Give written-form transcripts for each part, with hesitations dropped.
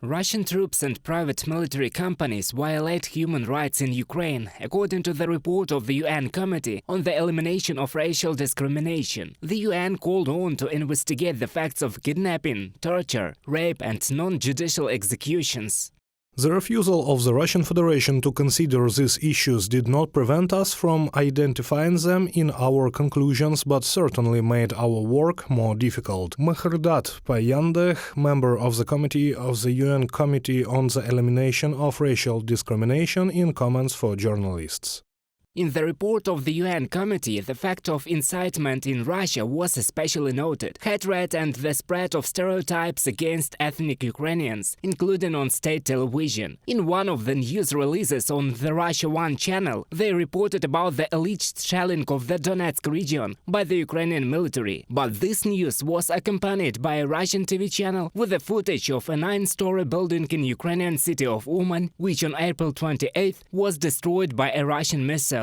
Russian troops and private military companies violate human rights in Ukraine, according to the report of the UN Committee on the Elimination of Racial Discrimination. The UN called on to investigate the facts of kidnapping, torture, rape and non-judicial executions. The refusal of the Russian Federation to consider these issues did not prevent us from identifying them in our conclusions, but certainly made our work more difficult. Mehrdad Payandeh, member of the Committee of the UN Committee on the Elimination of Racial Discrimination, in comments for journalists. In the report of the UN Committee, the fact of incitement in Russia was especially noted. Hatred and the spread of stereotypes against ethnic Ukrainians, including on state television. In one of the news releases on the Russia 1 channel, they reported about the alleged shelling of the Donetsk region by the Ukrainian military. But this news was accompanied by a Russian TV channel with the footage of a 9-story building in Ukrainian city of Uman, which on April 28th was destroyed by a Russian missile.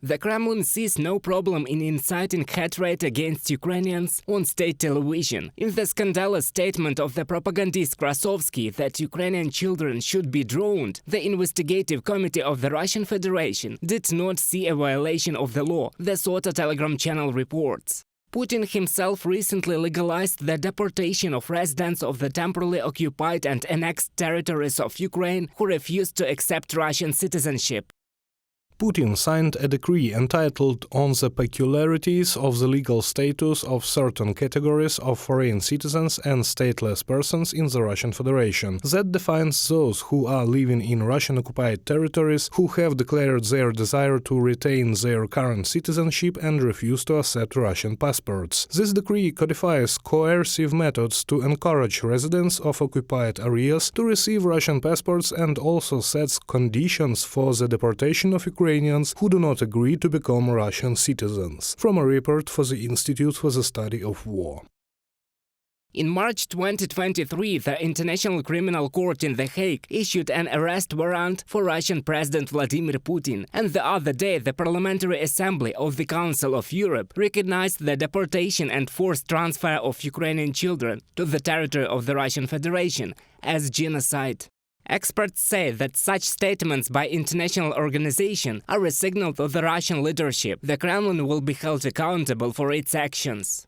The Kremlin sees no problem in inciting hatred against Ukrainians on state television. In the scandalous statement of the propagandist Krasovsky that Ukrainian children should be drowned, the investigative committee of the Russian Federation did not see a violation of the law, the Sota Telegram channel reports. Putin himself recently legalized the deportation of residents of the temporarily occupied and annexed territories of Ukraine who refused to accept Russian citizenship. Putin signed a decree entitled On the Peculiarities of the Legal Status of Certain Categories of Foreign Citizens and Stateless Persons in the Russian Federation that defines those who are living in Russian-occupied territories who have declared their desire to retain their current citizenship and refuse to accept Russian passports. This decree codifies coercive methods to encourage residents of occupied areas to receive Russian passports and also sets conditions for the deportation of Ukrainians who do not agree to become Russian citizens, from a report for the Institute for the Study of War. In March 2023, the International Criminal Court in The Hague issued an arrest warrant for Russian President Vladimir Putin, and the other day the Parliamentary Assembly of the Council of Europe recognized the deportation and forced transfer of Ukrainian children to the territory of the Russian Federation as genocide. Experts say that such statements by international organizations are a signal to the Russian leadership. The Kremlin will be held accountable for its actions.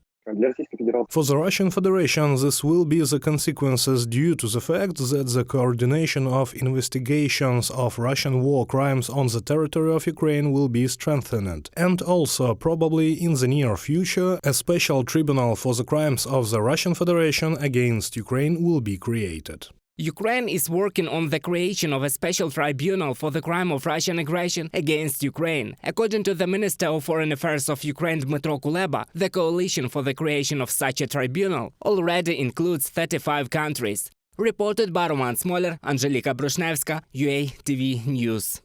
For the Russian Federation, this will be the consequences due to the fact that the coordination of investigations of Russian war crimes on the territory of Ukraine will be strengthened. And also, probably in the near future, a special tribunal for the crimes of the Russian Federation against Ukraine will be created. Ukraine is working on the creation of a special tribunal for the crime of Russian aggression against Ukraine. According to the Minister of Foreign Affairs of Ukraine Dmytro Kuleba, the coalition for the creation of such a tribunal already includes 35 countries. Reported by Roman Smoler, Angelika Brushnevska, UATV News.